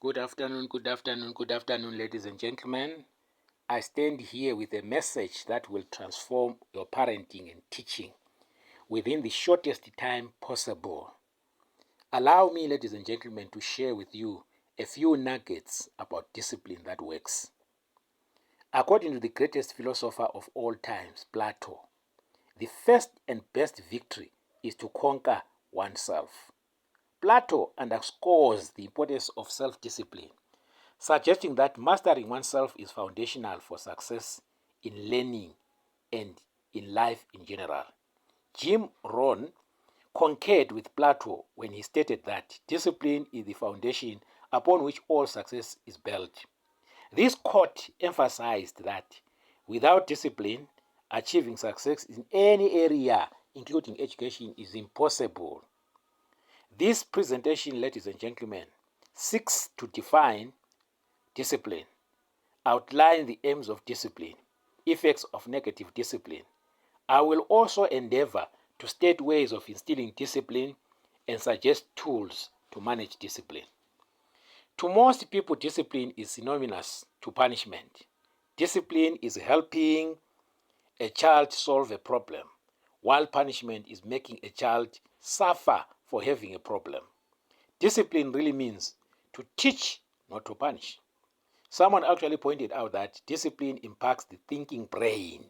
Good afternoon, ladies and gentlemen. I stand here with a message that will transform your parenting and teaching within the shortest time possible. Allow me, ladies and gentlemen, to share with you a few nuggets about discipline that works. According to the greatest philosopher of all times, Plato, the first and best victory is to conquer oneself. Plato underscores the importance of self-discipline, suggesting that mastering oneself is foundational for success in learning and in life in general. Jim Rohn concurred with Plato when he stated that discipline is the foundation upon which all success is built. This quote emphasized that without discipline, achieving success in any area, including education, is impossible. This presentation, ladies and gentlemen, seeks to define discipline, outline the aims of discipline, effects of negative discipline. I will also endeavor to state ways of instilling discipline and suggest tools to manage discipline. To most people, discipline is synonymous to punishment. Discipline is helping a child solve a problem, while punishment is making a child suffer for having a problem. Discipline really means to teach, not to punish. Someone actually pointed out that discipline impacts the thinking brain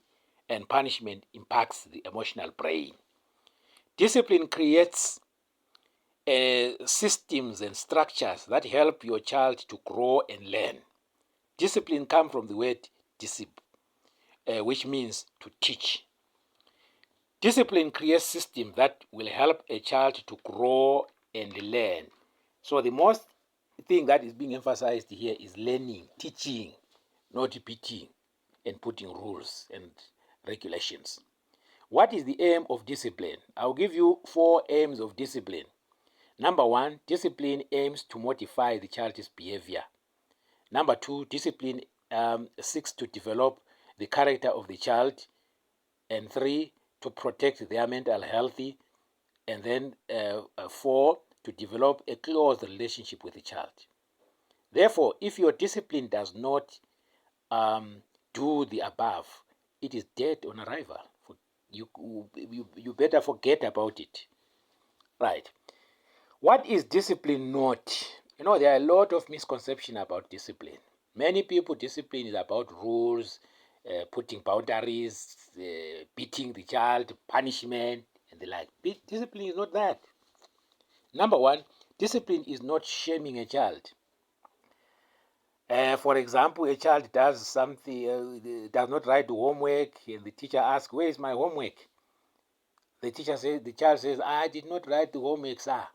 and punishment impacts the emotional brain. Discipline creates systems and structures that help your child to grow and learn. Discipline comes from the word discipline, which means to teach. Discipline creates systems that will help a child to grow and learn. So the most thing that is being emphasized here is learning, teaching, not repeating and putting rules and regulations. What is the aim of discipline? I'll give you 4 aims of discipline. Number 1, discipline aims to modify the child's behavior. Number 2, discipline seeks to develop the character of the child. And 3, to protect their mental health. And then 4, to develop a close relationship with the child. Therefore, if your discipline does not do the above, it is dead on arrival. You better forget about it. Right. What is discipline not? There are a lot of misconceptions about discipline. Many people, discipline is about rules, putting boundaries, beating the child, punishment, and the like. Discipline is not that. Number 1, discipline is not shaming a child. For example, a child does something, does not write the homework, and the teacher asks, "Where is my homework?" The child says, "I did not write the homework, sir."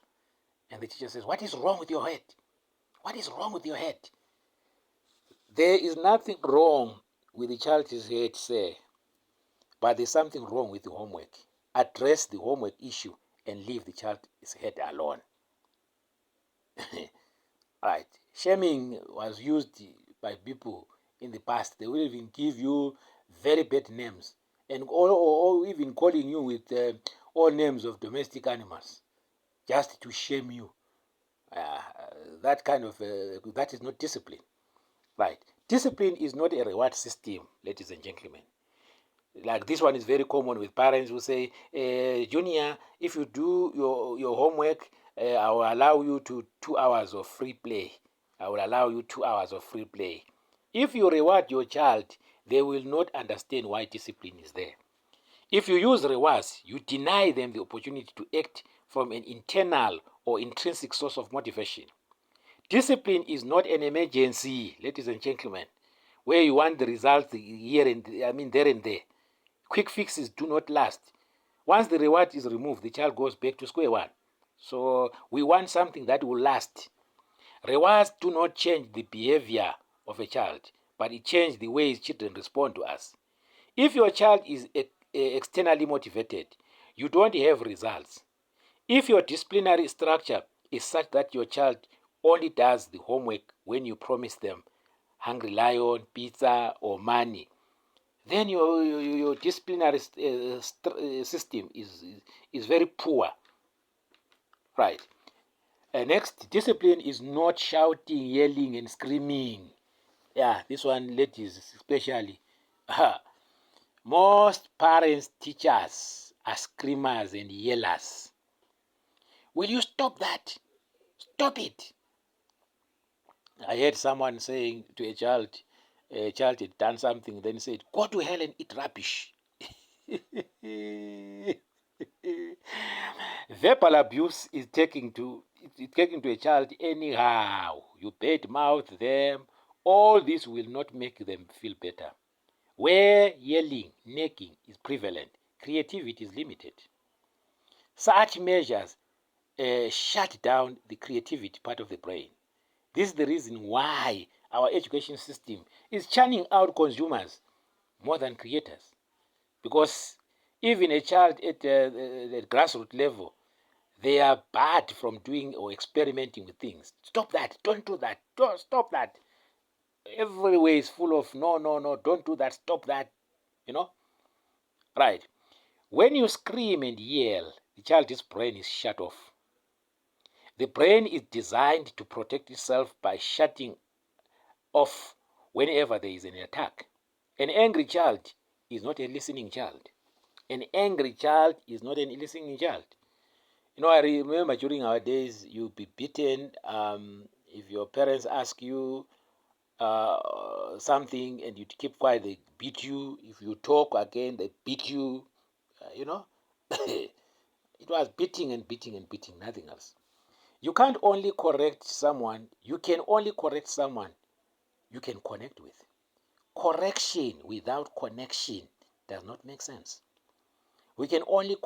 And the teacher says, "What is wrong with your head? What is wrong with your head?" There is nothing wrong with the child's head, sir, but there's something wrong with the homework. Address the homework issue and leave the child's head alone. Right. Shaming was used by people in the past. They will even give you very bad names, and or even calling you with all names of domestic animals, just to shame you. That kind of that is not discipline. Right. Discipline is not a reward system, ladies and gentlemen. Like this one is very common with parents who say, "Junior, if you do your homework, I will allow you to 2 hours of free play. I will allow you 2 hours of free play." If you reward your child, they will not understand why discipline is there. If you use rewards, you deny them the opportunity to act from an internal or intrinsic source of motivation. Discipline is not an emergency, ladies and gentlemen, where you want the results there and there. Quick fixes do not last. Once the reward is removed, the child goes back to square one. So we want something that will last. Rewards do not change the behavior of a child, but it changes the ways children respond to us. If your child is externally motivated, you don't have results. If your disciplinary structure is such that your child only does the homework when you promise them Hungry Lion, pizza, or money, then your disciplinary system is very poor. Right. Next, discipline is not shouting, yelling, and screaming. Yeah, this one, ladies especially. Most parents, teachers are screamers and yellers. Will you stop that? Stop it. I heard someone saying to a child had done something, then said, go to hell and eat rubbish. Verbal abuse is taking to a child anyhow. You bad mouth them. All this will not make them feel better. Where yelling, nagging is prevalent, creativity is limited. Such measures shut down the creativity part of the brain. This is the reason why our education system is churning out consumers more than creators. Because even a child at the grassroots level, they are barred from doing or experimenting with things. Stop that. Don't do that. Don't stop that. Everywhere is full of no, don't do that. Stop that. You know? Right. When you scream and yell, the child's brain is shut off. The brain is designed to protect itself by shutting off whenever there is an attack. An angry child is not a listening child. An angry child is not an listening child. You know, I remember during our days, you'd be beaten. If your parents ask you something and you keep quiet, they beat you. If you talk again, they beat you. You know, it was beating and beating and beating, nothing else. You can't only correct someone, you can only correct someone you can connect with. Correction without connection does not make sense. We can only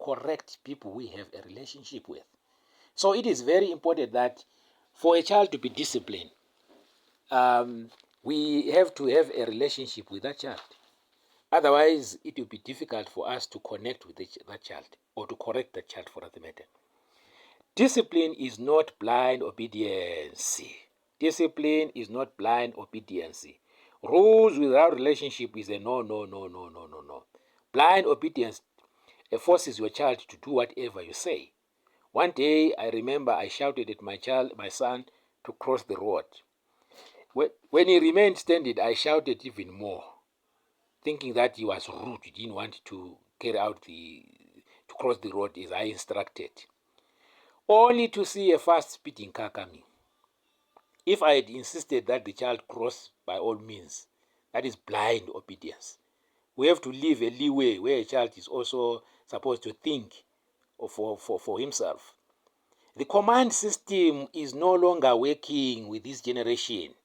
correct people we have a relationship with. So it is very important that for a child to be disciplined, we have to have a relationship with that child. Otherwise, it will be difficult for us to connect with that child or to correct that child for that matter. Discipline is not blind obedience. Discipline is not blind obedience. Rules without relationship is a no. Blind obedience forces your child to do whatever you say. One day, I remember I shouted at my son, to cross the road. When he remained standing, I shouted even more, thinking that he was rude. He didn't want to to cross the road as I instructed, only to see a fast speeding car coming. If I had insisted that the child cross by all means, that is blind obedience. We have to leave a leeway where a child is also supposed to think for himself. The command system is no longer working with this generation.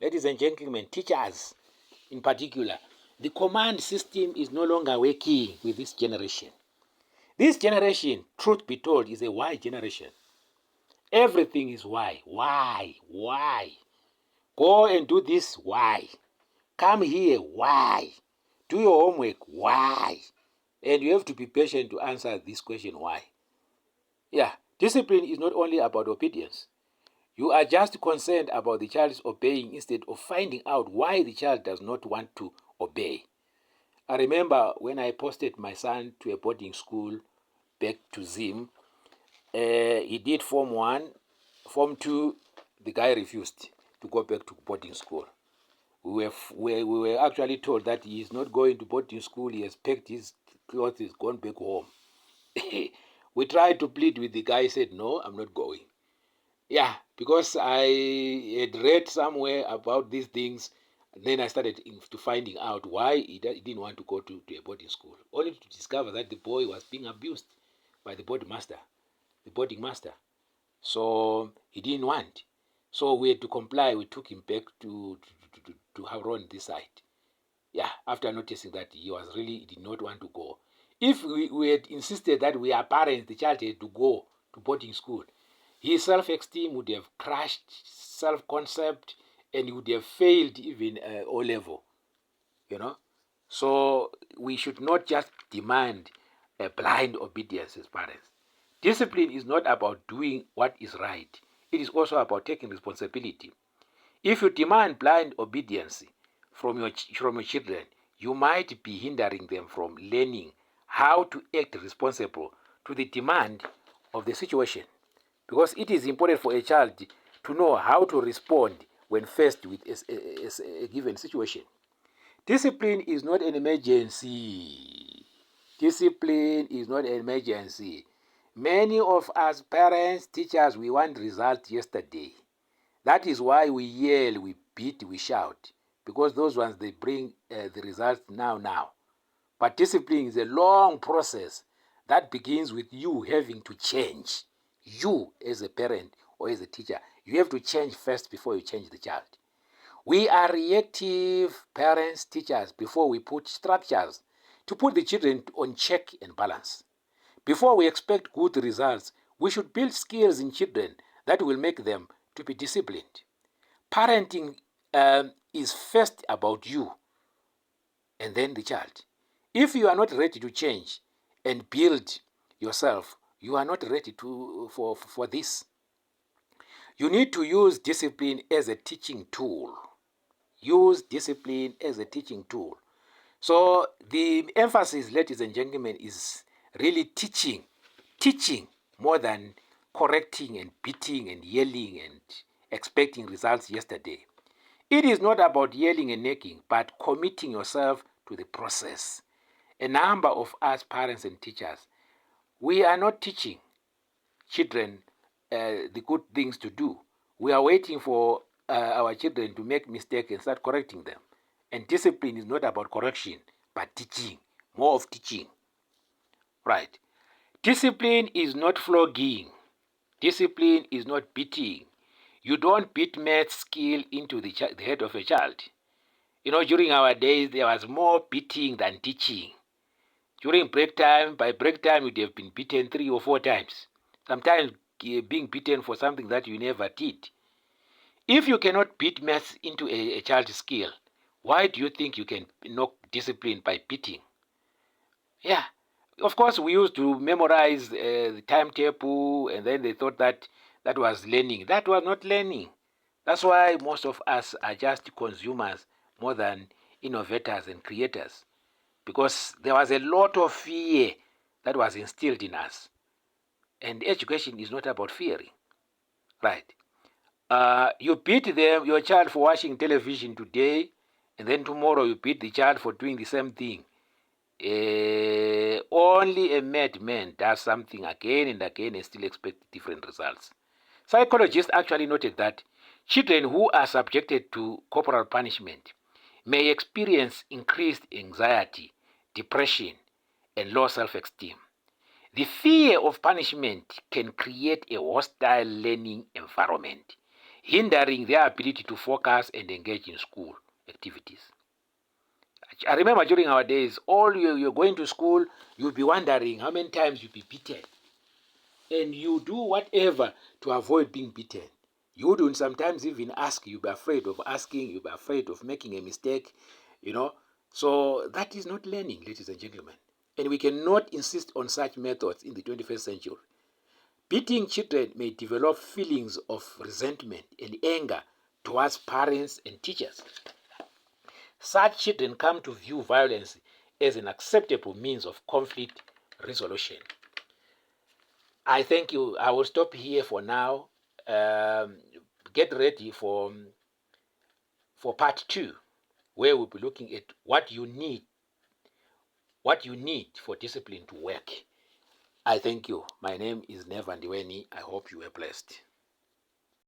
Ladies and gentlemen, teachers in particular, the command system is no longer working with this generation. This generation, truth be told, is a why generation. Everything is why. Why? Go and do this, why? Come here, why? Do your homework, why? And you have to be patient to answer this question, why? Yeah, discipline is not only about obedience. You are just concerned about the child's obeying instead of finding out why the child does not want to obey. I remember when I posted my son to a boarding school back to Zim, he did Form 1, Form 2, the guy refused to go back to boarding school. We were actually told that he is not going to boarding school, he has packed his clothes, he's gone back home. We tried to plead with the guy, he said, no, I'm not going. Yeah, because I had read somewhere about these things, and then I started to finding out why he didn't want to go to a boarding school, only to discover that the boy was being abused by the boarding master. So he didn't want. So we had to comply. We took him back to Havron this side. Yeah, after noticing that he did not want to go. If we had insisted that we are parents, the child had to go to boarding school, his self-esteem would have crashed, self-concept, and he would have failed even O-level, So we should not just demand a blind obedience as parents. Discipline is not about doing what is right. It is also about taking responsibility. If you demand blind obedience from your children, you might be hindering them from learning how to act responsible to the demand of the situation. because it is important for a child to know how to respond when faced with a given situation. Discipline is not an emergency. Discipline is not an emergency. Many of us parents, teachers, we want results yesterday. That is why we yell, we beat, we shout, because those ones, they bring the results now. But discipline is a long process that begins with you having to change. You as a parent or as a teacher, you have to change first before you change the child. We are reactive parents, teachers, before we put structures to put the children on check and balance. Before we expect good results, we should build skills in children that will make them to be disciplined. Parenting is first about you and then the child. If you are not ready to change and build yourself, you are not ready for this. You need to use discipline as a teaching tool. Use discipline as a teaching tool. So the emphasis, ladies and gentlemen, is really teaching more than correcting and beating and yelling and expecting results yesterday. It is not about yelling and nagging, but committing yourself to the process. A number of us parents and teachers, we are not teaching children the good things to do. We are waiting for our children to make mistakes and start correcting them. And discipline is not about correction, but teaching, more of teaching. Right. Discipline is not flogging. Discipline is not beating. You don't beat math skill into the head of a child. You know, during our days, there was more beating than teaching. During break time, by break time, you'd have been beaten 3 or 4 times. Sometimes being beaten for something that you never did. If you cannot beat maths into a child's skill, why do you think you can knock discipline by beating? Yeah. Of course, we used to memorize the timetable, and then they thought that that was learning. That was not learning. That's why most of us are just consumers more than innovators and creators, because there was a lot of fear that was instilled in us. And education is not about fearing, right? You beat your child for watching television today, and then tomorrow you beat the child for doing the same thing. Only a madman does something again and again and still expect different results. Psychologists actually noted that children who are subjected to corporal punishment may experience increased anxiety, depression, and low self-esteem. The fear of punishment can create a hostile learning environment, hindering their ability to focus and engage in school activities. I remember during our days, all you're going to school, you'll be wondering how many times you'll be beaten. And you do whatever to avoid being beaten. You wouldn't sometimes even ask, you'll be afraid of asking, you'll be afraid of making a mistake, you know. So that is not learning, ladies and gentlemen. And we cannot insist on such methods in the 21st century. Beating children may develop feelings of resentment and anger towards parents and teachers. Such children come to view violence as an acceptable means of conflict resolution. I thank you. I will stop here for now. Get ready for part 2, where we'll be looking at what you need for discipline to work. I thank you. My name is Ndiweni. I hope you were blessed.